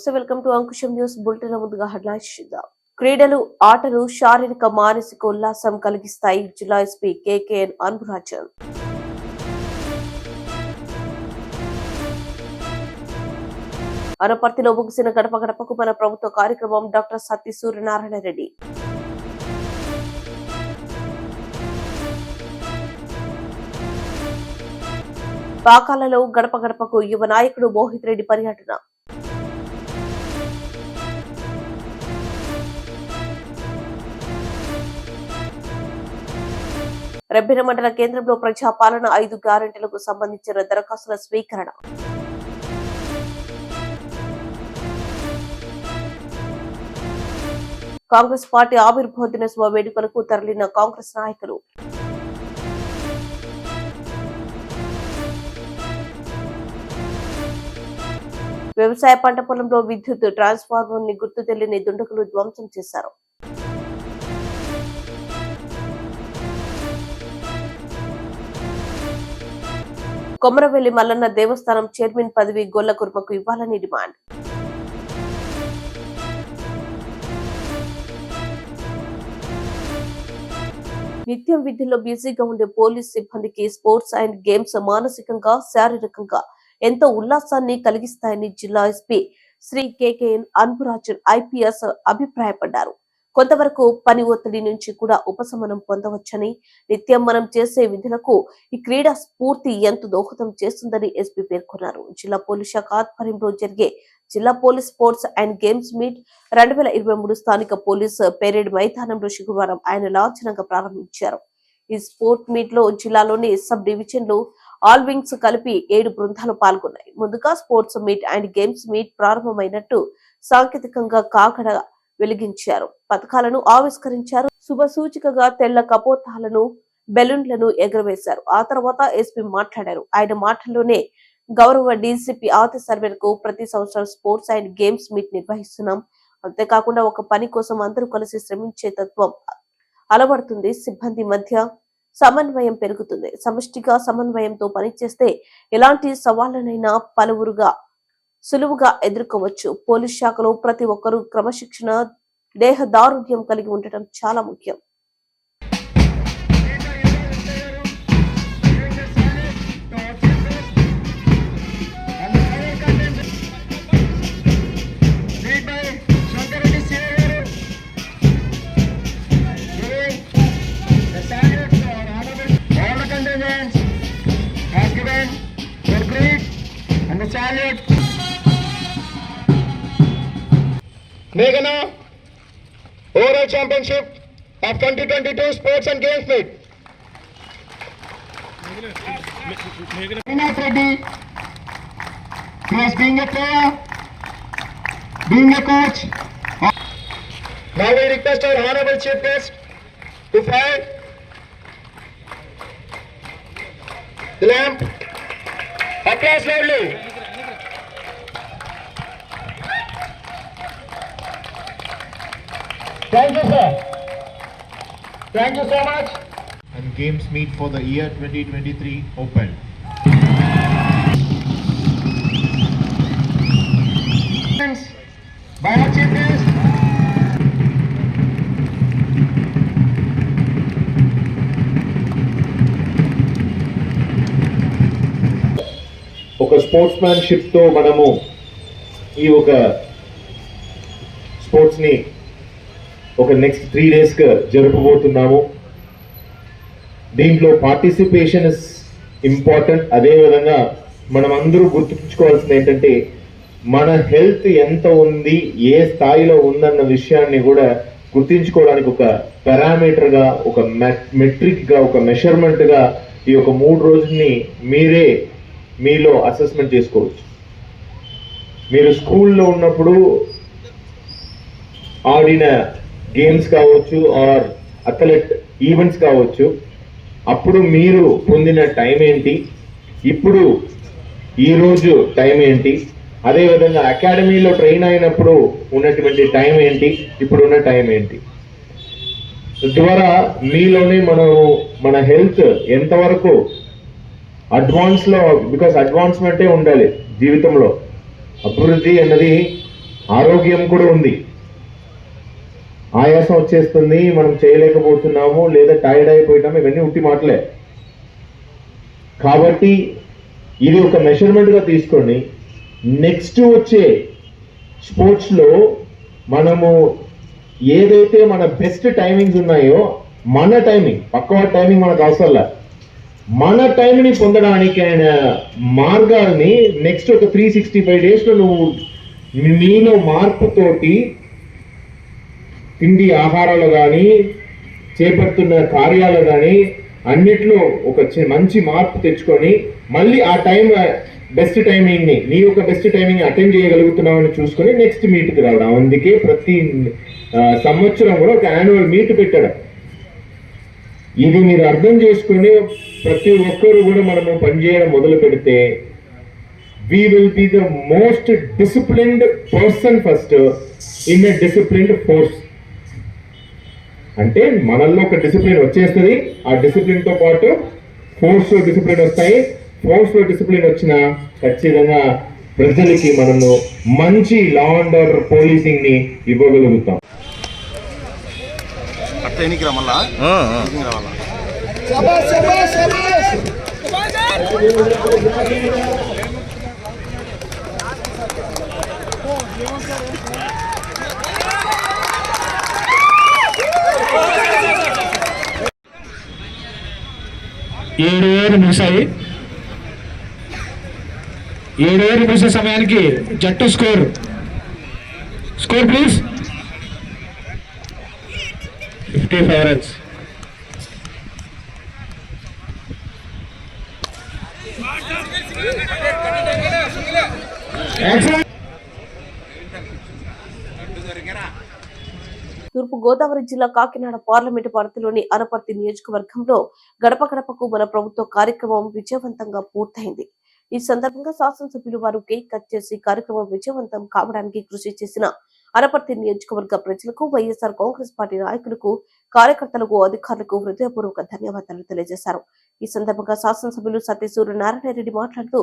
నమస్తే, welcome to Ankusam news bulletin. ముందుగా headlines చూద్దాం. క్రీడలు, ఆటలు శారీరక మానసిక ఉల్లాసం కలిగిస్తాయి. జిల్లా ఎస్పీ కేకేఎన్ అన్బురాజన్. అనపర్తిలో ముగిసిన గడప గడపకు మన ప్రభుత్వ కార్యక్రమం. డాక్టర్ సత్తి సూర్యనారాయణ రెడ్డి. పాకాలలో గడప గడపకు యువ నాయకుడు మోహిత్ రెడ్డి పర్యటన. రెబ్బెన మండల కేంద్రంలో ప్రజాపాలన 5 గ్యారెంటీలకు సంబంధించిన దరఖాస్తుల స్వీకరణ. కాంగ్రెస్ పార్టీ ఆవిర్భావ దినోత్సవ వేడుకలకు తరలిన కాంగ్రెస్ నాయకులు. వ్యవసాయ పంట పొలంలో విద్యుత్ ట్రాన్స్ఫార్మర్ ని గుర్తు తెలియని దుండగులు ధ్వంసం చేశారు. కొమరవెల్లి మల్లన్న దేవస్థానం చైర్మన్ పదవి గొల్ల కుర్మకు ఇవ్వాలని డిమాండ్. నిత్యం విధుల్లో బిజీగా ఉండే పోలీస్ సిబ్బందికి స్పోర్ట్స్ అండ్ గేమ్స్ మానసికంగా, శారీరకంగా ఎంతో ఉల్లాసాన్ని కలిగిస్తాయని జిల్లా SP Shri KKN Anburajan IPS అభిప్రాయపడ్డారు. కొంతవరకు పని ఒత్తిడి నుంచి కూడా ఉపశమనం పొందవచ్చని, నిత్యం మనం చేసే విధులకు ఈ క్రీడా స్ఫూర్తి ఎంతో దోహదం చేస్తుందని ఎస్పీ పేర్కొన్నారు. జిల్లా పోలీస్ శాఖ ఆధ్వర్యంలో జరిగే జిల్లా police sports and games meet 2023 స్థానిక పోలీస్ పెరేడ్ మైదానంలో శుక్రవారం ఆయన లాంఛనంగా ప్రారంభించారు. ఈ స్పోర్ట్ మీట్ లో జిల్లాలోని సబ్ డివిజన్లు, ఆల్ వింగ్స్ కలిపి 7 బృందాలు పాల్గొన్నాయి. ముందుగా sports meet and games meet ప్రారంభమైనట్టు సాంకేతికంగా కాకడ వెలిగించారు. పథకాలను ఆవిష్కరించారు. శుభ సూచికగా తెల్ల కపోతాలను, బెలూన్లను ఎగురవేశారు. ఆ తర్వాత ఎస్పీ మాట్లాడారు. ఆయన మాటల్లోనే గౌరవ డీసీపీ ఆదేశాల మేరకు ప్రతి సంవత్సరం స్పోర్ట్స్ అండ్ గేమ్స్ మీట్ నిర్వహిస్తున్నాం. అంతేకాకుండా ఒక పని కోసం అందరూ కలిసి శ్రమించే తత్వం అలవడుతుంది. సిబ్బంది మధ్య సమన్వయం పెరుగుతుంది. సమష్టిగా సమన్వయంతో పనిచేస్తే ఎలాంటి సవాళ్లనైనా సులువుగా ఎదుర్కోవచ్చు. పోలీస్ శాఖలో ప్రతి ఒక్కరూ క్రమశిక్షణ, దేహదారుఢ్యం కలిగి ఉండటం చాలా ముఖ్యం. Meghana, overall championship of 2022 sports and games meet. Meghana Reddy, he is being a player, being a coach. Now we request our honorable chief guest to fire the lamp. Applause loudly. Thank you, sir. Thank you so much. And games meet for the year 2023 open. By our chief guest. ఒక స్పోర్ట్స్‌మ్యాన్‌షిప్ తో మనము ఈ ఒక sports ని ఒక next 3 days జరుపుకోబోతున్నాము. దీంట్లో participation is important. అదేవిధంగా మనం అందరూ గుర్తుంచుకోవాల్సింది ఏంటంటే మన హెల్త్ ఎంత ఉంది, ఏ స్థాయిలో ఉందన్న విషయాన్ని కూడా గుర్తించుకోవడానికి ఒక పారామీటర్గా, ఒక మెట్రిక్గా, ఒక మెషర్మెంట్గా ఈ యొక్క 3 రోజుల్ని మీలో అసెస్మెంట్ చేసుకోవచ్చు. మీరు స్కూల్లో ఉన్నప్పుడు ఆడిన గేమ్స్ కావచ్చు, ఆర్ అథ్లెట్ ఈవెంట్స్ కావచ్చు, అప్పుడు మీరు పొందిన టైం ఏంటి, ఇప్పుడు ఈరోజు టైం ఏంటి, అదేవిధంగా అకాడమీలో ట్రైన్ అయినప్పుడు ఉన్నటువంటి టైం ఏంటి, ఇప్పుడున్న టైం ఏంటి, ద్వారా మీలోనే మన హెల్త్ ఎంతవరకు అడ్వాన్స్లో, బికాస్ అడ్వాన్స్మెంటే ఉండాలి జీవితంలో. అభివృద్ధి అన్నది ఆరోగ్యం కూడా ఉంది. ఆయాసం వచ్చేస్తుంది, మనం చేయలేకపోతున్నాము, లేదా టైర్డ్ అయిపోయినాము, ఇవన్నీ ఉట్టి మాటలే. కాబట్టి ఇది ఒక మెజర్మెంట్గా తీసుకొని నెక్స్ట్ వచ్చే స్పోర్ట్స్లో మనము ఏదైతే మన బెస్ట్ టైమింగ్స్ ఉన్నాయో, మన టైమింగ్, పక్కవాడి టైమింగ్ మనకు అవసరంలా, మన టైంని పొందడానికి ఆయన మార్గాల్ని నెక్స్ట్ ఒక 365 డేస్లో నువ్వు నీలో మార్పుతోటి తిండి ఆహారాలు కానీ చేపడుతున్న కార్యాలు కానీ అన్నిట్లో ఒక మంచి మార్పు తెచ్చుకొని మళ్ళీ ఆ టైం బెస్ట్ టైమింగ్ని నీ యొక్క బెస్ట్ టైమింగ్ అటెండ్ చేయగలుగుతున్నామని చూసుకొని నెక్స్ట్ మీట్కి రావడం. అందుకే ప్రతి సంవత్సరం కూడా ఒక యాన్యువల్ మీట్ పెట్టడం. ఇది మీరు అర్థం చేసుకుని ప్రతి ఒక్కరు కూడా మనము పనిచేయడం మొదలు పెడితే we will be the most disciplined person first in a disciplined force. అంటే మనల్లో ఒక డిసిప్లిన్ వచ్చేస్తుంది, ఆ డిసిప్లిన్తో పాటు ఫోర్స్లో డిసిప్లిన్ వస్తాయి. ఫోర్స్లో డిసిప్లిన్ వచ్చిన ఖచ్చితంగా ప్రజలకి మనము మంచి లా అండ్ ఆర్డర్ పోలీసింగ్ని ఇవ్వగలుగుతాం. ఏడు ముగిసాయి. 7 ముగిసే సమయానికి జట్టు స్కోర్ ప్లీజ్ 55 రన్స్. తూర్పు గోదావరి జిల్లా కాకినాడ పార్లమెంటు పరిధిలోని అనపర్తి నియోజకవర్గంలో గడప గడపకు మన ప్రభుత్వ కార్యక్రమం విజయవంతంగా పూర్తయింది. ఈ సందర్భంగా శాసనసభ్యులు వారు కేక్ కట్ చేసి కార్యక్రమం విజయవంతం కావడానికి కృషి చేసిన అనపర్తి నియోజకవర్గ ప్రజలకు, వైఎస్ఆర్ కాంగ్రెస్ పార్టీ నాయకులకు, కార్యకర్తలకు, అధికారులకు హృదయపూర్వక ధన్యవాదాలు తెలియజేశారు. ఈ సందర్భంగా శాసనసభ్యులు సత్యసూర్య నారాయణరెడ్డి మాట్లాడుతూ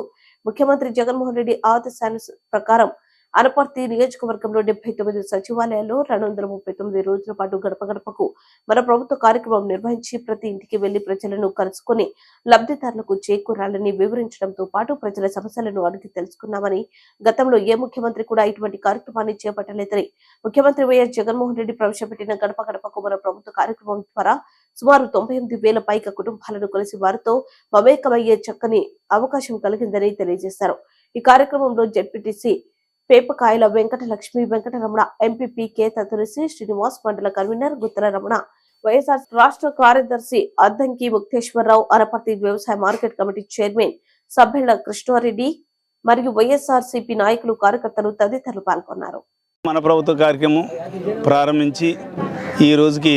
ముఖ్యమంత్రి జగన్మోహన్ రెడ్డి ఆదేశాల ప్రకారం అనపర్తి నియోజకవర్గంలో 79 సచివాలయాల్లో 239 రోజుల పాటు గడప గడపకు మన ప్రభుత్వ కార్యక్రమం నిర్వహించి ప్రతి ఇంటికి వెళ్లి ప్రజలను కలుసుకుని లబ్ధిదారులకు చేకూరాలని వివరించడంతో పాటు ప్రజల సమస్యలను అడిగి తెలుసుకున్నామని, గతంలో ఏ ముఖ్యమంత్రి కూడా ఇటువంటి కార్యక్రమాన్ని చేపట్టలేదని, ముఖ్యమంత్రి వైఎస్ జగన్మోహన్ రెడ్డి ప్రవేశపెట్టిన గడప గడపకు మన ప్రభుత్వ కార్యక్రమం ద్వారా సుమారు 98,000 పైగా కుటుంబాలను కలిసి వారితో మమేకమయ్యే చక్కని అవకాశం కలిగిందని తెలియజేశారు. ఈ కార్యక్రమంలో ZPTC Pepakayala Venkatalakshmi, Venkataramana, MPP K Tatulasi Srinivas, మండల కన్వీనర్ గుత్తల రమణ, వైఎస్ఆర్ రాష్ట్ర కార్యదర్శి అద్దంకి ముక్తేశ్వరరావు, అనపర్తి వ్యవసాయ market committee chairman Sabbella Krishnareddy మరియు వైఎస్ఆర్సీపీ నాయకులు, కార్యకర్తలు తదితరులు పాల్గొన్నారు. మన ప్రభుత్వ కార్యక్రమం ప్రారంభించి ఈ రోజుకి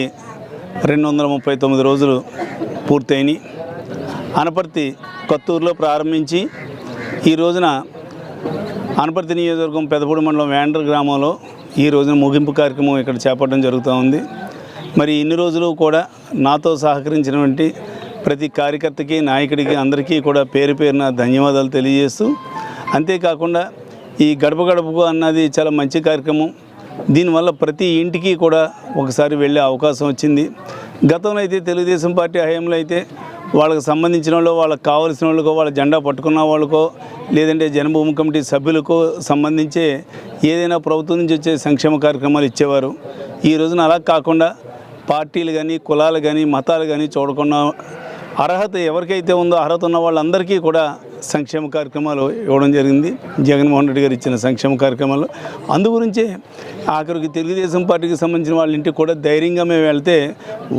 239 రోజులు పూర్తయినాయి. అనపర్తి కొత్తూరులో ప్రారంభించి ఈ రోజున అనపర్తి నియోజకవర్గం పెదపూడి మండలం వేండ్ర గ్రామంలో ఈ రోజున ముగింపు కార్యక్రమం ఇక్కడ చేపట్టడం జరుగుతూ ఉంది. మరి ఇన్ని రోజులు కూడా నాతో సహకరించినటువంటి ప్రతి కార్యకర్తకి, నాయకుడికి, అందరికీ కూడా పేరు పేరున ధన్యవాదాలు తెలియజేస్తూ, అంతేకాకుండా ఈ గడప గడపకు అన్నది చాలా మంచి కార్యక్రమం. దీనివల్ల ప్రతి ఇంటికి కూడా ఒకసారి వెళ్ళే అవకాశం వచ్చింది. గతంలో అయితే తెలుగుదేశం పార్టీ హయాంలో అయితే వాళ్ళకి సంబంధించిన వాళ్ళు, వాళ్ళకి కావాల్సిన వాళ్ళకో, వాళ్ళ జెండా పట్టుకున్న వాళ్ళకో, లేదంటే జన్మభూమి కమిటీ సభ్యులకో సంబంధించే ఏదైనా ప్రభుత్వం నుంచి వచ్చే సంక్షేమ కార్యక్రమాలు ఇచ్చేవారు. ఈ రోజున అలా కాకుండా పార్టీలు కానీ, కులాలు కానీ, మతాలు కానీ చూడకుండా అర్హత ఎవరికైతే ఉందో అర్హత ఉన్న వాళ్ళందరికీ కూడా సంక్షేమ కార్యక్రమాలు ఇవ్వడం జరిగింది. జగన్మోహన్ రెడ్డి గారు ఇచ్చిన సంక్షేమ కార్యక్రమాలు. అందుగురించే ఆఖరికి తెలుగుదేశం పార్టీకి సంబంధించిన వాళ్ళ ఇంటికి కూడా ధైర్యంగా మేము వెళ్తే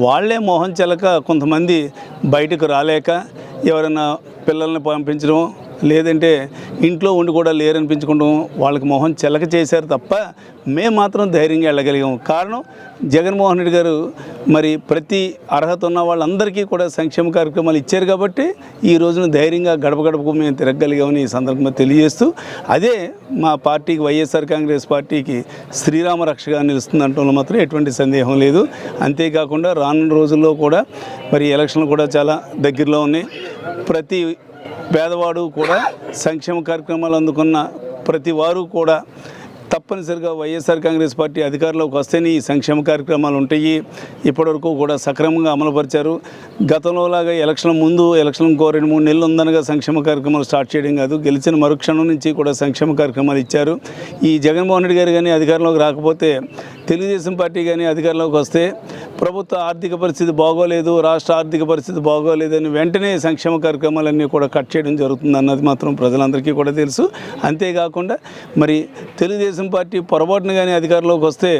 వాళ్ళే మొహం చెలక కొంతమంది బయటకు రాలేక ఎవరైనా పిల్లల్ని పంపించడం, లేదంటే ఇంట్లో ఉండి కూడా లేరనిపించుకోవడం, వాళ్ళకి మొహం చెలక చేశారు తప్ప మేము మాత్రం ధైర్యంగా వెళ్ళగలిగాము. కారణం జగన్మోహన్ రెడ్డి గారు మరి ప్రతి అర్హత ఉన్న వాళ్ళందరికీ కూడా సంక్షేమ కార్యక్రమాలు ఇచ్చారు కాబట్టి ఈ రోజున ధైర్యంగా గడప గడపకు మేము తిరగలిగామని ఈ సందర్భంగా తెలియజేస్తూ, అదే మా పార్టీకి, వైఎస్ఆర్ కాంగ్రెస్ పార్టీకి శ్రీరామ రక్షగా నిలుస్తుందంటంలో మాత్రం ఎటువంటి సందేహం లేదు. అంతేకాకుండా రానున్న రోజుల్లో కూడా మరి ఎలక్షన్లు కూడా చాలా దగ్గరలో ఉన్నాయి. ప్రతి పేదవాడు కూడా సంక్షేమ కార్యక్రమాలు అందుకున్న ప్రతి వారు కూడా తప్పనిసరిగా వైఎస్ఆర్ కాంగ్రెస్ పార్టీ అధికారంలోకి వస్తేనే ఈ సంక్షేమ కార్యక్రమాలు ఉంటాయి. ఇప్పటివరకు కూడా సక్రమంగా అమలుపరిచారు. గతంలోలాగా ఎలక్షన్ ముందు ఎలక్షన్ ఇంకో 2-3 నెలలు ఉందనగా సంక్షేమ కార్యక్రమాలు స్టార్ట్ చేయడం కాదు, గెలిచిన మరుక్షణం నుంచి కూడా సంక్షేమ కార్యక్రమాలు ఇచ్చారు. ఈ జగన్మోహన్ రెడ్డి గారు కానీ అధికారంలోకి రాకపోతే, తెలుగుదేశం పార్టీ కానీ అధికారంలోకి వస్తే ప్రభుత్వ ఆర్థిక పరిస్థితి బాగోలేదు, రాష్ట్ర ఆర్థిక పరిస్థితి బాగోలేదని వెంటనే సంక్షేమ కార్యక్రమాలన్నీ కూడా కట్ చేయడం జరుగుతుంది అన్నది మాత్రం ప్రజలందరికీ కూడా తెలుసు. అంతేకాకుండా మరి తెలుగుదేశం పార్టీ పొరపాటున కానీ అధికారంలోకి వస్తే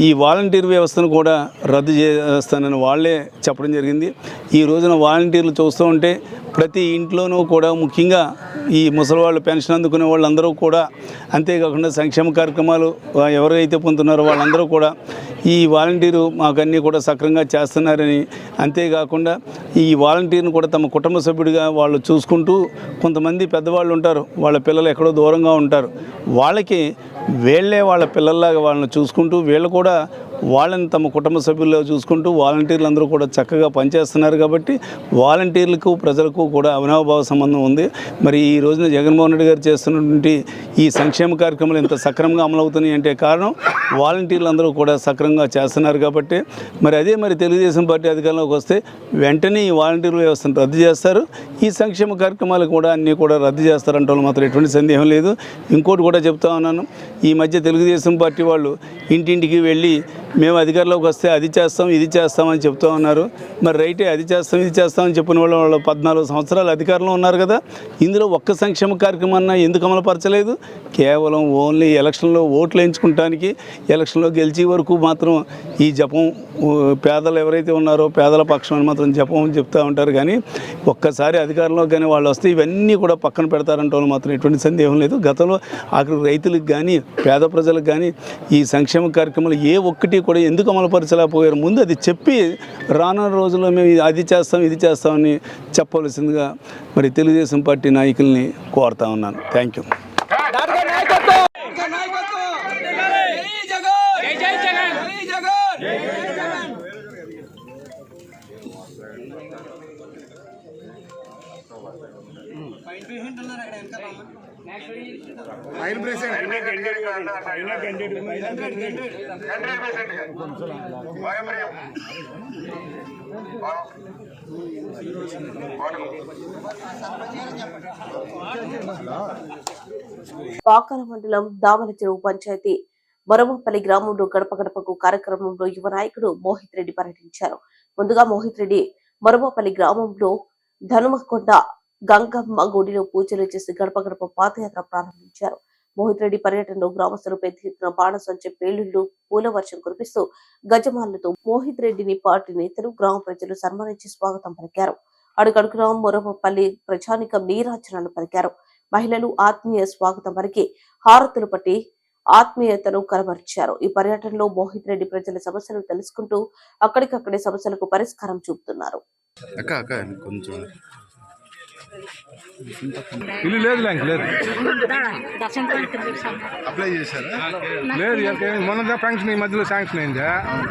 ఈ వాలంటీర్ వ్యవస్థను కూడా రద్దు చేస్తానని వాళ్ళే చెప్పడం జరిగింది. ఈ రోజున వాలంటీర్లు చూస్తూ ఉంటే ప్రతి ఇంట్లోనూ కూడా ముఖ్యంగా ఈ ముసలివాళ్ళు పెన్షన్ అందుకునే వాళ్ళందరూ కూడా, అంతేకాకుండా సంక్షేమ కార్యక్రమాలు ఎవరైతే పొందుతున్నారో వాళ్ళందరూ కూడా ఈ వాలంటీరు మాకన్నీ కూడా సక్రమంగా చేస్తున్నారని, అంతేకాకుండా ఈ వాలంటీర్ని కూడా తమ కుటుంబ సభ్యుడిగా వాళ్ళు చూసుకుంటూ, కొంతమంది పెద్దవాళ్ళు ఉంటారు, వాళ్ళ పిల్లలు ఎక్కడో దూరంగా ఉంటారు, వాళ్ళకి వీళ్ళే వాళ్ళ పిల్లల్లాగా వాళ్ళని చూసుకుంటూ, వీళ్ళు కూడా వాళ్ళని తమ కుటుంబ సభ్యుల్లో చూసుకుంటూ వాలంటీర్లు అందరూ కూడా చక్కగా పనిచేస్తున్నారు. కాబట్టి వాలంటీర్లకు ప్రజలకు కూడా అవినాభావ సంబంధం ఉంది. మరి ఈ రోజున జగన్మోహన్ రెడ్డి గారు చేస్తున్నటువంటి ఈ సంక్షేమ కార్యక్రమాలు ఇంత సక్రమంగా అమలవుతున్నాయి అంటే కారణం వాలంటీర్లు అందరూ కూడా సక్రమంగా చేస్తున్నారు. కాబట్టి మరి తెలుగుదేశం పార్టీ అధికారంలోకి వస్తే వెంటనే ఈ వాలంటీర్ల వ్యవస్థను రద్దు చేస్తారు. ఈ సంక్షేమ కార్యక్రమాలు కూడా అన్నీ కూడా రద్దు చేస్తారంటే మాత్రం ఎటువంటి సందేహం లేదు. ఇంకోటి కూడా చెప్తా ఉన్నాను, ఈ మధ్య తెలుగుదేశం పార్టీ వాళ్ళు ఇంటింటికి వెళ్ళి మేము అధికారంలోకి వస్తే అది చేస్తాం ఇది చేస్తామని చెప్తూ ఉన్నారు. మరి రైటే, అది చేస్తాం ఇది చేస్తామని చెప్పిన వాళ్ళు 14 సంవత్సరాలు అధికారంలో ఉన్నారు కదా. ఇందులో ఒక్క సంక్షేమ కార్యక్రమాన్ని ఎందుకు అమలుపరచలేదు? కేవలం ఓన్లీ ఎలక్షన్లో ఓట్లు వేయించుకుంటానికి, ఎలక్షన్లో గెలిచే వరకు మాత్రం ఈ జపం, పేదలు ఎవరైతే ఉన్నారో పేదల పక్షం అని మాత్రం జపం చెప్తూ ఉంటారు. కానీ ఒక్కసారి అధికారంలో కానీ వాళ్ళు వస్తే ఇవన్నీ కూడా పక్కన పెడతారంటే వాళ్ళు మాత్రం ఎటువంటి సందేహం లేదు. గతంలో అక్కడ రైతులకు కానీ పేద ప్రజలకు కానీ ఈ సంక్షేమ కార్యక్రమాలు ఏ ఒక్కటి కూడా ఎందుకు అమలుపరచలేకపోయారు? ముందు అది చెప్పి రానున్న రోజుల్లో మేము అది చేస్తాం ఇది చేస్తామని చెప్పవలసిందిగా మరి తెలుగుదేశం పార్టీ నాయకుల్ని కోరుతా ఉన్నాను. Thank you. పాకాల మండలం దామల చెరువు పంచాయతీ మరమపల్లి గ్రామంలో గడప గడపకు కార్యక్రమంలో యువ నాయకుడు మోహిత్ రెడ్డి పర్యటించారు. ముందుగా మోహిత్ రెడ్డి మరమపల్లి గ్రామంలో ధనుమకొండ గంగమ్మ గుడిలో పూజలు చేసి గడప గడప పాదయాత్ర ప్రారంభించారు. మోహిత్ రెడ్డి పర్యటనలో గ్రామస్తులు పెద్ద ఎత్తున బాణసంచ పేలుళ్లు, పూల వర్షం కురిపిస్తూ గజమాలతో మోహిత్ రెడ్డిని పార్టీ నేతలు, గ్రామ ప్రజలు సన్మానించి స్వాగతం పలికారు. అడుగడుగునా మొరమపల్లి ప్రజానికం నీరాజనాలు పలికారు. మహిళలు ఆత్మీయ స్వాగతం పలికి హారతులు పట్టి ఆత్మీయతను కనబర్చారు. ఈ పర్యటనలో మోహిత్ రెడ్డి ప్రజల సమస్యలు తెలుసుకుంటూ అక్కడికక్కడే సమస్యలకు పరిష్కారం చూపుతున్నారు. ఇల్లు లేదు లేదు అప్లై చేశారా? లేదు, మొన్న ఫంక్షన్ ఈ మధ్యలో శాంక్షన్ అయింది.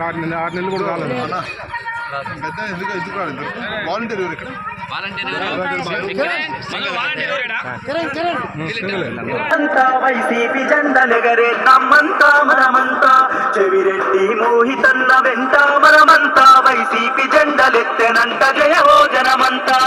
6 నెలలు కూడా కాలేదు. పెద్ద ఎందుకు కాలేదు? వాలంటీర్ ఎవరు ఇక్కడ? వైసీపీ జెండలెగరే నమ్మంతా మనమంతా, చెవిరెడ్డి మోహితన్న వెంట మనమంతా, వైసీపీ జెండలెత్తెనంట జయవో జనమంతా.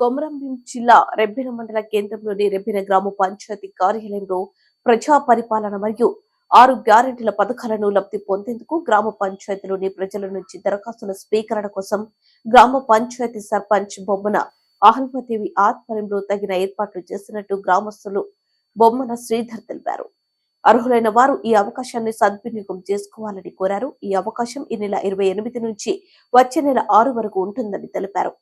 కొమరంభీం జిల్లా రెబ్బెన మండల కేంద్రంలోని రెబ్బెన గ్రామ పంచాయతీ కార్యాలయంలో ప్రజా పరిపాలన మరియు 6 గ్యారెంటీల పథకాలను లబ్ధి పొందేందుకు గ్రామ పంచాయతీలోని ప్రజల నుంచి దరఖాస్తుల స్వీకరణ కోసం గ్రామ పంచాయతీ సర్పంచ్ బొమ్మన అహల్మదేవి ఆధ్వర్యంలో తగిన ఏర్పాట్లు చేసినట్టు గ్రామస్తులు బొమ్మన శ్రీధర్ తెలిపారు. అర్హులైన వారు ఈ అవకాశాన్ని సద్వినియోగం చేసుకోవాలని కోరారు. ఈ అవకాశం ఈ నెల 28 నుంచి వచ్చే నెల 6 వరకు ఉంటుందని తెలిపారు.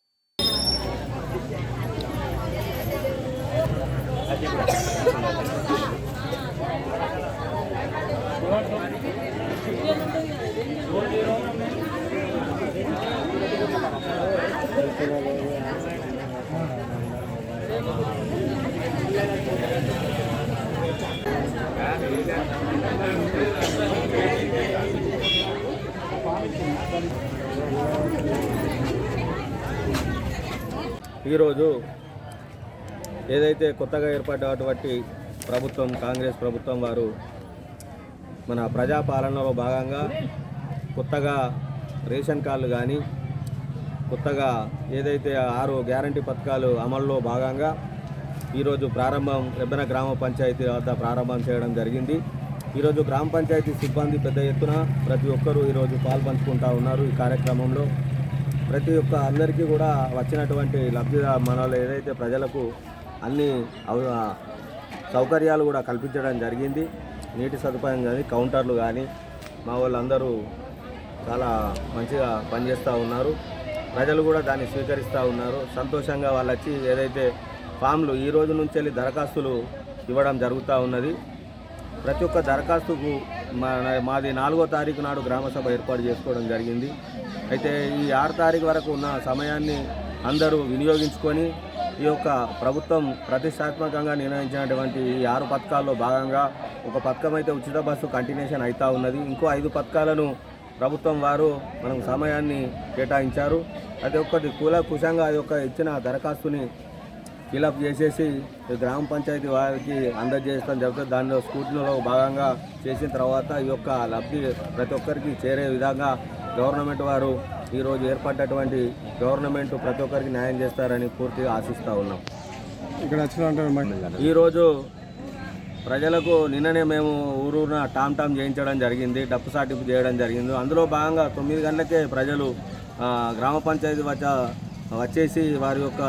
ఈరోజు ఏదైతే కొత్తగా ఏర్పడ్డటువంటి ప్రభుత్వం కాంగ్రెస్ ప్రభుత్వం వారు మన ప్రజాపాలనలో భాగంగా కొత్తగా రేషన్ కార్డులు కానీ కొత్తగా ఏదైతే 6 గ్యారంటీ పథకాలు అమల్లో భాగంగా ఈరోజు ప్రారంభం రెబ్బెన గ్రామ పంచాయతీ వద్ద ప్రారంభం చేయడం జరిగింది. ఈరోజు గ్రామ పంచాయతీ సిబ్బంది పెద్ద ఎత్తున ప్రతి ఒక్కరూ ఈరోజు పాల్పంచుకుంటూ ఉన్నారు. ఈ కార్యక్రమంలో ప్రతి ఒక్క అందరికీ కూడా వచ్చినటువంటి మనలో ఏదైతే ప్రజలకు అన్ని సౌకర్యాలు కూడా కల్పించడం జరిగింది. నీటి సదుపాయం కానీ కౌంటర్లు కానీ మా వాళ్ళందరూ చాలా మంచిగా పనిచేస్తూ ఉన్నారు. ప్రజలు కూడా దాన్ని స్వీకరిస్తూ ఉన్నారు. సంతోషంగా వాళ్ళు వచ్చి ఏదైతే ఫామ్లు ఈ రోజు నుంచి వెళ్ళి దరఖాస్తులు ఇవ్వడం జరుగుతూ ఉన్నది. ప్రతి ఒక్క దరఖాస్తుకు మాది 4వ తారీఖు నాడు గ్రామసభ ఏర్పాటు చేసుకోవడం జరిగింది. అయితే ఈ 6 తారీఖు వరకు ఉన్న సమయాన్ని అందరూ వినియోగించుకొని ఈ యొక్క ప్రభుత్వం ప్రతిష్టాత్మకంగా నిర్ణయించినటువంటి ఈ 6 పథకాల్లో భాగంగా ఒక పథకం అయితే ఉచిత బస్సు కంటిన్యూషన్ అవుతూ ఉన్నది. ఇంకో 5 పథకాలను ప్రభుత్వం వారు మనకు సమయాన్ని కేటాయించారు. అది ఒక్కటి కూలంకషంగా అది ఒక ఇచ్చిన దరఖాస్తుని ఫిలప్ చేసేసి గ్రామ పంచాయతీ వారికి అందజేయడం జరుగుతుంది. దానిలో స్కూటీలో భాగంగా చేసిన తర్వాత ఈ యొక్క లబ్ధి ప్రతి ఒక్కరికి చేరే విధంగా గవర్నమెంట్ వారు ఈరోజు ఏర్పడ్డటువంటి గవర్నమెంట్ ప్రతి ఒక్కరికి న్యాయం చేస్తారని పూర్తిగా ఆశిస్తూ ఉన్నాం. ఇక్కడ వచ్చిన ఈరోజు ప్రజలకు నిన్ననే మేము ఊరూరున టామ్ చేయించడం జరిగింది, డప్పు సాటింపు చేయడం జరిగింది. అందులో భాగంగా 9 గంటలకే ప్రజలు గ్రామ పంచాయతీ వచ్చేసి వారి యొక్క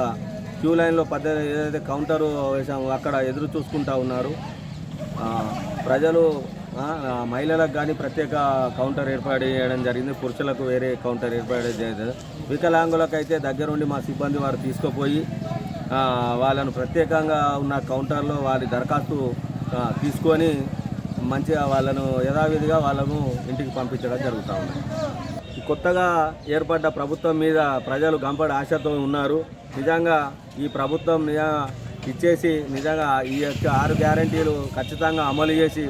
క్యూ లైన్లో ఏదైతే కౌంటరు వేసామో అక్కడ ఎదురు చూసుకుంటూ ఉన్నారు. ప్రజలు మహిళలకు కానీ ప్రత్యేక కౌంటర్ ఏర్పాటు చేయడం జరిగింది. పురుషులకు వేరే కౌంటర్ ఏర్పాటు చేయలేదు. వికలాంగులకు అయితే దగ్గరుండి మా సిబ్బంది వారు తీసుకుపోయి వాళ్ళను ప్రత్యేకంగా ఉన్న కౌంటర్లో వారి దరఖాస్తు తీసుకొని మంచిగా వాళ్ళను యథావిధిగా వాళ్ళను ఇంటికి పంపించడం జరుగుతూ ఉంది. కొత్తగా ఏర్పడ్డ ప్రభుత్వం మీద ప్రజలు గంపడి ఆశతో ఉన్నారు. నిజంగా ఈ ప్రభుత్వం ఇచ్చేసి నిజంగా ఈ యొక్క 6 గ్యారంటీలు ఖచ్చితంగా అమలు చేసి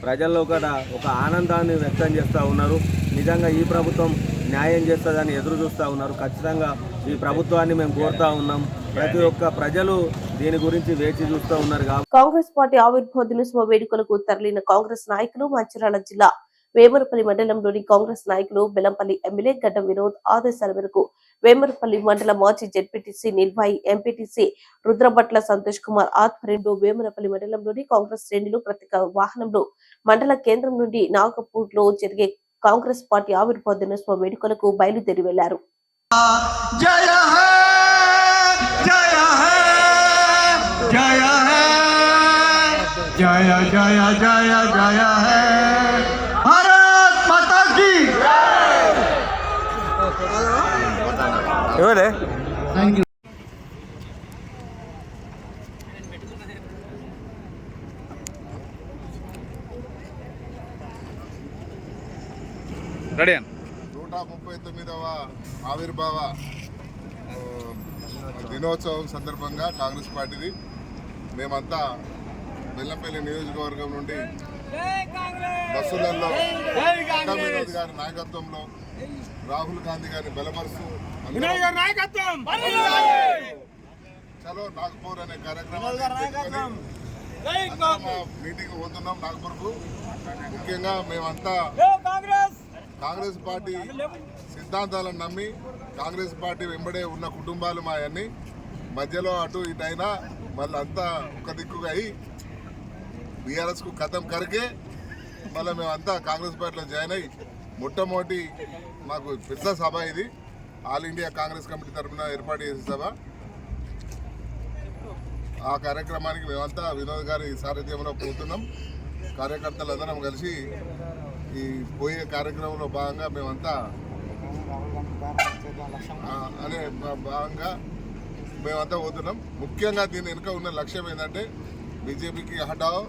ప్రజల్లో కూడా ఒక ఆనందాన్ని వ్యక్తం చేస్తూ ఉన్నారు. నిజంగా ఈ ప్రభుత్వం న్యాయం చేస్తుందని ఎదురు చూస్తూ ఉన్నారు. ఖచ్చితంగా ఈ ప్రభుత్వాన్ని మేము కోరుతా ఉన్నాం. ప్రతి ఒక్క ప్రజలు దీని గురించి వేచి చూస్తూ ఉన్నారు. కాంగ్రెస్ పార్టీ ఆవిర్భావ దినోత్సవ వేడుకలకు తరలిన కాంగ్రెస్ నాయకులు మంచిర్యాల జిల్లా వేమరపల్లి మండలంలోని కాంగ్రెస్ నాయకులు బెల్లంపల్లి ఎమ్మెల్యే గడ్డం వినోద్ ఆదేశాల మేరకు వేమరపల్లి మండల మాజీ జెడ్పీటీసీ నిర్వాహి ఎంపీటీసీ రుద్రభట్ల సంతోష్ కుమార్ ఆధ్వర్యంలో వేమరపల్లి మండలంలోని కాంగ్రెస్ శ్రేణులు ప్రత్యేక వాహనంలో మండల కేంద్రం నుండి నాగపూర్ లో జరిగే కాంగ్రెస్ పార్టీ ఆవిర్భావ దినోత్సవ వేడుకలకు బయలుదేరి వెళ్లారు. ఎవరే రెడీ 139వ ఆవిర్భావ దినోత్సవం సందర్భంగా కాంగ్రెస్ పార్టీది మేమంతా బెల్లంపల్లి నియోజకవర్గం నుండి బస్సులలో వినోద్ గారి నాయకత్వంలో రాహుల్ గాంధీ గారిని బలపరుస్తూ చలో నాగపూర్ అనే కార్యక్రమం మీటింగ్ పోతున్నాం నాగపూర్కు. ముఖ్యంగా మేమంతా కాంగ్రెస్ పార్టీ సిద్ధాంతాలను నమ్మి కాంగ్రెస్ పార్టీ వెంబడే ఉన్న కుటుంబాలు మా అన్ని మధ్యలో అటు ఇటు అయినా మళ్ళీ అంతా ఒక దిక్కుగా అయి బీఆర్ఎస్కు కథం కరికే మళ్ళీ మేమంతా కాంగ్రెస్ పార్టీలో జాయిన్ అయ్యి మొట్టమొదటి మాకు పెద్ద సభ ఇది ఆల్ ఇండియా కాంగ్రెస్ కమిటీ తరఫున ఏర్పాటు చేసే సభ. ఆ కార్యక్రమానికి మేమంతా వినోద్ గారి సారథ్యంలో పోతున్నాం. కార్యకర్తలందరం కలిసి ఈ పోయే కార్యక్రమంలో భాగంగా మేమంతా భాగంగా మేమంతా పోతున్నాం. ముఖ్యంగా దీని వెనుక ఉన్న లక్ష్యం ఏంటంటే బీజేపీకి హటావ్,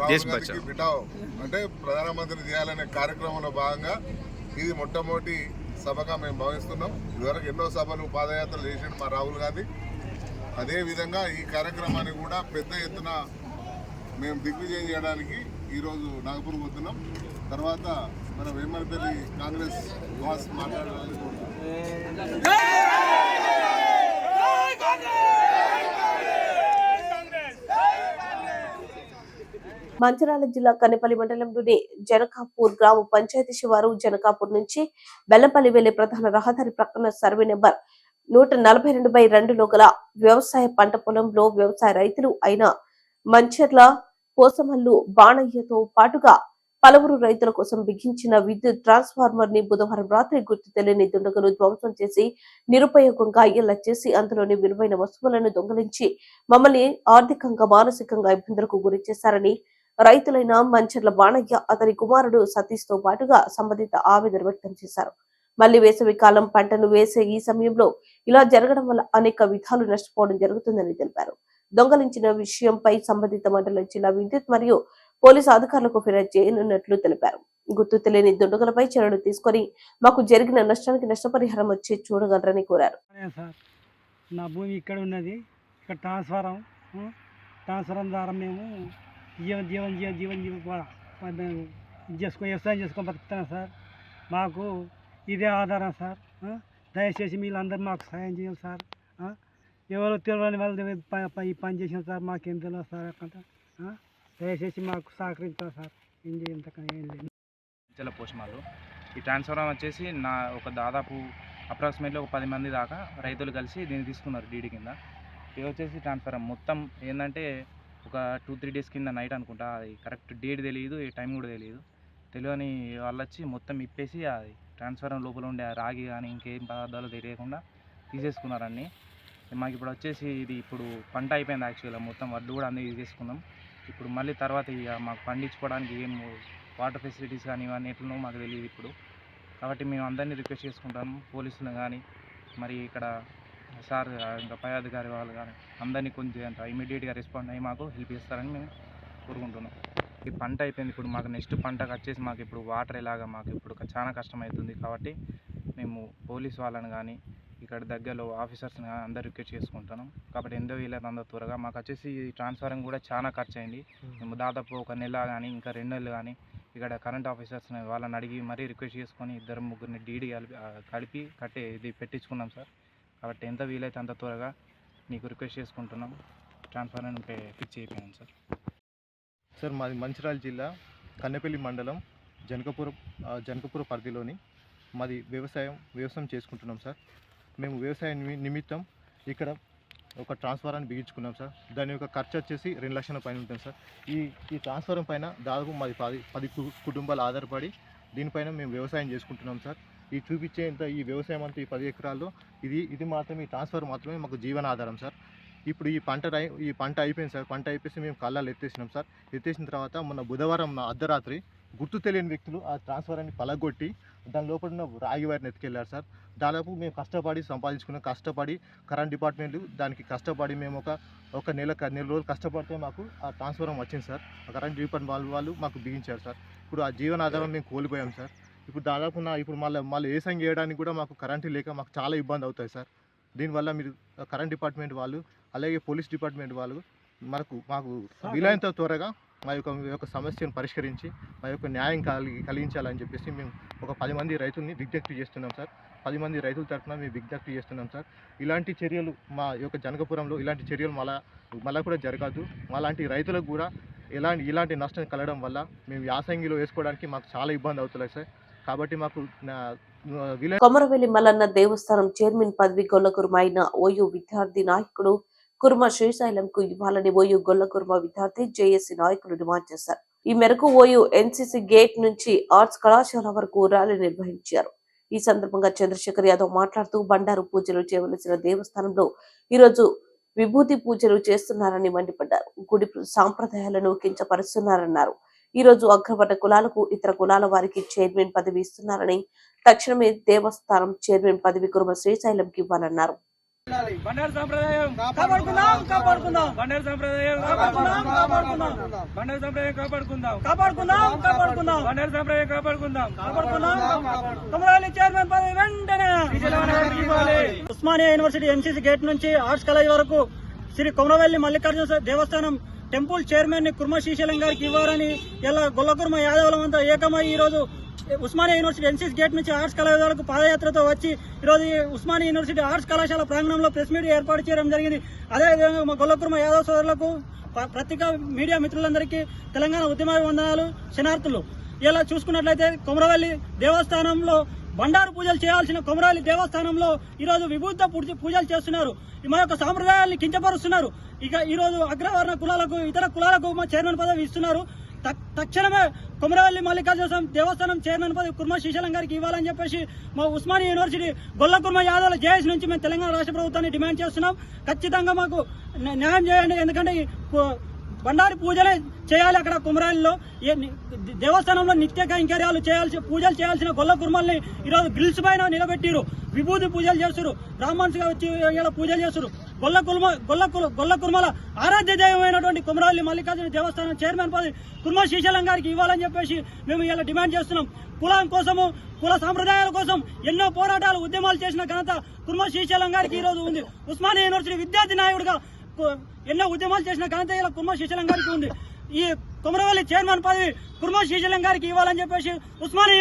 రాహుల్ గాంధీకి బిటావ్ అంటే ప్రధానమంత్రి చేయాలనే కార్యక్రమంలో భాగంగా ఇది మొట్టమొదటి సభగా మేము భావిస్తున్నాం. ఇదివరకు ఎన్నో సభలు పాదయాత్రలు చేసాడు మా రాహుల్ గాంధీ. అదేవిధంగా ఈ కార్యక్రమాన్ని కూడా పెద్ద ఎత్తున మేము దిగ్విజయం చేయడానికి ఈరోజు నాగపూర్ పోతున్నాం. తర్వాత మన వేమరపల్లి కాంగ్రెస్ బాస్ మాట్లాడాలని కోరుతున్నాం. మంచిర్యాల జిల్లా కన్నెపల్లి మండలంలోని జనకాపూర్ గ్రామ పంచాయతీ శివారు జనకాపూర్ నుంచి బెల్లంపల్లి వెళ్లే ప్రధాన రహదారి ప్రక్కన సర్వే నెంబర్ 142/2లో గల వ్యవసాయ పంట పొలంలో వ్యవసాయ రైతులు అయిన మంచెర్ల పోసమల్లు బాణయ్యతో పాటుగా పలువురు రైతుల కోసం బిగించిన విద్యుత్ ట్రాన్స్ఫార్మర్ ని బుధవారం రాత్రి గుర్తు తెలియని దుండగులు ధ్వంసం చేసి నిరుపయోగంగా అయ్యేలా చేసి అందులోని విలువైన వస్తువులను దొంగిలించి మమ్మల్ని ఆర్థికంగా మానసికంగా ఇబ్బందులకు గురి చేశారని రైతులైన మంచెర్ల బాణయ్య, అతని కుమారుడు సతీష్ తో పాటుగా సంబంధిత ఆవేదన వ్యక్తం చేశారు. మళ్లీ వేసవి కాలం పంటను వేసే ఈ సమయంలో ఇలా జరగడం వల్ల అనేక విధాలు నష్టపోవడం జరుగుతుందని తెలిపారు. దొంగలించిన విషయంపై సంబంధిత మండల జిల్లా విద్యుత్ మరియు పోలీసు అధికారులకు ఫిర్యాదు చేయనున్నట్లు తెలిపారు. గుర్తు తెలియని దుండగులపై చర్యలు తీసుకుని మాకు జరిగిన నష్టానికి నష్టపరిహారం వచ్చి చూడగలరని కోరారు. నా భూమి ఇక్కడ ఉన్నది, ఇక్కడ ట్రాన్స్ఫారం ద్వారా మేము జీవన వ్యవసాయం చేసుకొని బతుకుతున్నాం సార్. మాకు ఇదే ఆధారం సార్. దయచేసి మీరందరూ మాకు సహాయం చేయాలి సార్. ఎవరు తెలియని వాళ్ళు ఈ పని చేసిన సార్, మాకేం తెలియదు సార్. అక్కడ దయచేసి మాకు సహకరించాలి సార్. ఏం చేయంతకని ఏం లేదు. చాలా పోషమాలు ఈ ట్రాన్స్ఫార్మర్ వచ్చేసి ఒక దాదాపు అప్రాక్సిమేట్లీ ఒక 10 మంది దాకా రైతులు కలిసి దీన్ని తీసుకున్నారు డీడీ కింద. ఇది వచ్చేసి ట్రాన్స్ఫార్మర్ మొత్తం ఏంటంటే ఒక 2-3 డేస్ కింద నైట్ అనుకుంటా, అది కరెక్ట్ డేట్ తెలియదు, ఏ టైం కూడా తెలియని వాళ్ళు వచ్చి మొత్తం ఇప్పేసి అది ట్రాన్స్ఫార్మర్ లోపల ఉండే రాగి కానీ ఇంకేం పదార్థాలు తెలియకుండా తీసేసుకున్నారని. మాకు ఇప్పుడు వచ్చేసి ఇది ఇప్పుడు పంట అయిపోయింది. యాక్చువల్గా మొత్తం వడ్లు కూడా అన్నీ తీసేసుకున్నాం. ఇప్పుడు మళ్ళీ తర్వాత ఇక మాకు పండించుకోవడానికి ఏం వాటర్ ఫెసిలిటీస్ కానీ ఇవన్నీ ఎట్లనో మాకు తెలియదు ఇప్పుడు. కాబట్టి మేము అందరినీ రిక్వెస్ట్ చేసుకుంటాము, పోలీసులు కానీ మరి ఇక్కడ సార్ ఇంకా పై అధికారి వాళ్ళు కానీ అందరినీ కొంచెం ఇమీడియట్గా రెస్పాండ్ అయ్యి మాకు హెల్ప్ చేస్తారని మేము కోరుకుంటున్నాం. ఈ పంట అయిపోయింది, ఇప్పుడు మాకు నెక్స్ట్ పంటకు వచ్చేసి మాకు ఇప్పుడు వాటర్ ఎలాగా మాకు ఇప్పుడు చాలా కష్టం అవుతుంది. కాబట్టి మేము పోలీస్ వాళ్ళని కానీ ఇక్కడ దగ్గరలో ఆఫీసర్స్ని కానీ అందరు రిక్వెస్ట్ చేసుకుంటున్నాం. కాబట్టి ఎంతో వీలైతే అంత త్వరగా మాకు వచ్చేసి ట్రాన్స్ఫారం కూడా చాలా ఖర్చు అయింది. మేము దాదాపు 1 నెల కానీ ఇంకా 2 నెలలు కానీ ఇక్కడ కరెంట్ ఆఫీసర్స్ని వాళ్ళని అడిగి మరీ రిక్వెస్ట్ చేసుకొని 2-3 డీడీ కలిపి ఇది పెట్టించుకున్నాం సార్. కాబట్టి ఎంత వీలైతే అంత త్వరగా మీకు రిక్వెస్ట్ చేసుకుంటున్నాం. ట్రాన్స్ఫారం ఫిక్స్ అయిపోయాం సార్. సార్ మాది మంచిర్యాల జిల్లా కన్నెపల్లి మండలం జనకపురం పరిధిలోని మాది వ్యవసాయం చేసుకుంటున్నాం సార్. మేము వ్యవసాయ నిమిత్తం ఇక్కడ ఒక ట్రాన్స్ఫారాన్ని బిగించుకున్నాం సార్. దాని యొక్క ఖర్చు వచ్చేసి 2 లక్షల పైన ఉంటుంది సార్. ఈ ట్రాన్స్ఫారం పైన దాదాపు మాది 10 కుటుంబాలు ఆధారపడి దీనిపైన మేము వ్యవసాయం చేసుకుంటున్నాం సార్. ఈ చూపించేంత ఈ వ్యవసాయం అంతా ఈ 10 ఎకరాల్లో ఇది మాత్రమే, ఈ ట్రాన్స్ఫార్ మాత్రమే మాకు జీవనాధారం సార్. ఇప్పుడు ఈ పంట అయిపోయింది సార్. పంట అయిపోయి మేము కళ్ళాలు ఎత్తేసినాం సార్. ఎత్తేసిన తర్వాత మొన్న బుధవారం అర్ధరాత్రి గుర్తు తెలియని వ్యక్తులు ఆ ట్రాన్స్ఫారాన్ని పలగొట్టి దాని లోపల ఉన్న రాగి వైర్ని ఎత్తుకెళ్ళారు సార్. దాదాపు మేము కష్టపడి కరెంట్ డిపార్ట్మెంట్ దానికి కష్టపడి మేము ఒక నెల రోజులు కష్టపడితే మాకు ఆ ట్రాన్స్ఫారం వచ్చింది సార్. కరెంట్ డిపార్ట్మెంట్ వాళ్ళు మాకు బిగించారు సార్. ఇప్పుడు ఆ జీవనాధారం మేము కోల్పోయాం సార్. ఇప్పుడు దాదాపు ఇప్పుడు మళ్ళీ వ్యవసాయం చేయడానికి కూడా మాకు కరెంటు లేక మాకు చాలా ఇబ్బంది అవుతుంది సార్. దీనివల్ల మీరు కరెంట్ డిపార్ట్మెంట్ వాళ్ళు అలాగే పోలీస్ డిపార్ట్మెంట్ వాళ్ళు మాకు వీలైనంత త్వరగా మా యొక్క సమస్యను పరిష్కరించి మా యొక్క న్యాయం కలిగించాలని చెప్పేసి మేము ఒక 10 మంది రైతుల్ని విజ్ఞప్తి చేస్తున్నాం సార్. 10 మంది రైతుల తరఫున మేము విజ్ఞప్తి చేస్తున్నాం సార్. ఇలాంటి చర్యలు మా యొక్క జనకపురంలో ఇలాంటి చర్యలు మళ్ళా కూడా జరగదు. మాలాంటి రైతులకు కూడా ఇలాంటి నష్టం కలగడం వల్ల మేము యాసంగిలో వేసుకోవడానికి మాకు చాలా ఇబ్బంది అవుతుంది సార్. కాబట్టి మాకు కొమరవెల్లి మల్లన్న దేవస్థానం చైర్మన్ పదవి గొల్లకుర్మ అయిన ఓయూ విద్యార్థి నాయకుడు కుర్మ శ్రీశైలంకు ఇవ్వాలని ఓయూ గొల్లకుర్మ విద్యార్థి జేఏసీ నాయకులు డిమాండ్ చేశారు. ఈ మేరకు ఓయూ ఎన్సీసీ గేట్ నుంచి ఆర్ట్స్ కళాశాల వరకు ర్యాలీ నిర్వహించారు. ఈ సందర్భంగా చంద్రశేఖర్ యాదవ్ మాట్లాడుతూ బండారు పూజలు చేయవలసిన దేవస్థానంలో ఈరోజు విభూతి పూజలు చేస్తున్నారని మండిపడ్డారు. గుడి సాంప్రదాయాలను కించపరుస్తున్నారన్నారు. ఈ రోజు అగ్రవర్ణ కులాలకు ఇతర కులాల వారికి చైర్మన్ పదవి ఇస్తున్నారని తక్షణమే దేవస్థానం చైర్మన్ పదవి కుర్మ శ్రీశైలంకి ఇవ్వాలన్నారు. బండారు సంప్రదాయం కాపాడుకుందాం, కాపాడుకుందాం. బండారు సంప్రదాయం కాపాడుకుందాం, కాపాడుకుందాం. బండారు సంప్రదాయం కాపాడుకుందాం, కాపాడుకుందాం, కాపాడుకుందాం. బండారు సంప్రదాయం కాపాడుకుందాం, కాపాడుకుందాం. కొమరవెల్లి చైర్మన్ పదవి వెంటనే ఉస్మానియా యూనివర్సిటీ ఎన్సీసీ గేట్ నుంచి ఆర్ట్స్ కాలేజ్ వరకు శ్రీ కొమరవెల్లి మల్లికార్జున దేవస్థానం టెంపుల్ చైర్మన్ ని కుర్మ శ్రీశైలం గారికి ఇవ్వాలని ఇలా గొల్లకుర్మ యాదవులమంతా ఏకమై ఈ రోజు ఉస్మానియా యూనివర్సిటీ ఎన్సీసీ గేట్ నుంచి ఆర్ట్స్ కళాశాల వరకు పాదయాత్రతో వచ్చి ఈరోజు ఉస్మానియా యూనివర్సిటీ ఆర్ట్స్ కళాశాల ప్రాంగణంలో ప్రెస్ మీట్ ఏర్పాటు చేయడం జరిగింది. అదేవిధంగా మా గొల్లకుర్మ యాదవ సోదరులకు పత్రికా మీడియా మిత్రులందరికీ తెలంగాణ ఉద్యమాభివందనాలు, శనార్థులు. ఇలా చూసుకున్నట్లయితే కొమరవెల్లి దేవస్థానంలో బండారు పూజలు చేయాల్సిన కొమరవెల్లి దేవస్థానంలో ఈరోజు విభూత పూజలు చేస్తున్నారు. మా యొక్క సాంప్రదాయాన్ని కించపరుస్తున్నారు. ఇక ఈరోజు అగ్రవర్ణ కులాలకు ఇతర కులాలకు మా చైర్మన్ పదవి ఇస్తున్నారు. తక్షణమే కొమరవెల్లి మల్లికార్జున దేవస్థానం చైర్మన్ పదవి కుర్మ శ్రీశైలం గారికి ఇవ్వాలని చెప్పేసి మా ఉస్మానియా యూనివర్సిటీ గొల్లకుర్మ యాదవుల జేఏసీ నుంచి మేము తెలంగాణ రాష్ట్ర ప్రభుత్వాన్ని డిమాండ్ చేస్తున్నాం. ఖచ్చితంగా మాకు న్యాయం చేయండి. ఎందుకంటే బండారి పూజలే చేయాలి. అక్కడ కుమరవెల్లిలో దేవస్థానంలో నిత్య కైంకర్యాలు పూజలు చేయాల్సిన గొల్ల కుర్మల్ని ఈరోజు గ్రిల్స్ పైన నిలబెట్టిరు. విభూతి పూజలు చేస్తారు, బ్రాహ్మణ్స్ గా వచ్చి ఇలా పూజలు చేస్తారు. గొల్ల కుర్మల ఆరాధ్య దైవమైనటువంటి కొమరవెల్లి మల్లికార్జున దేవస్థానం చైర్మన్ పదవి కుర్మ శ్రీశైలం గారికి ఇవ్వాలని చెప్పేసి మేము ఇలా డిమాండ్ చేస్తున్నాం. కులం కోసము, కుల సాంప్రదాయాల కోసం ఎన్నో పోరాటాలు, ఉద్యమాలు చేసిన ఘనత కుర్మ శ్రీశైలం గారికి ఈ రోజు ఉంది. ఉస్మానియా యూనివర్సిటీ విద్యార్థి నాయకుడిగా ఎన్నో ఉద్యమాలు చేసిన ఘనత ఇలా కుర్మ శ్రీశైలం గారికి ఉంది. ఈ కొమరవెల్లి చైర్మన్ పదవి కుర్మ శ్రీశైలం గారికి ఇవ్వాలని చెప్పేసి ఉస్మానియా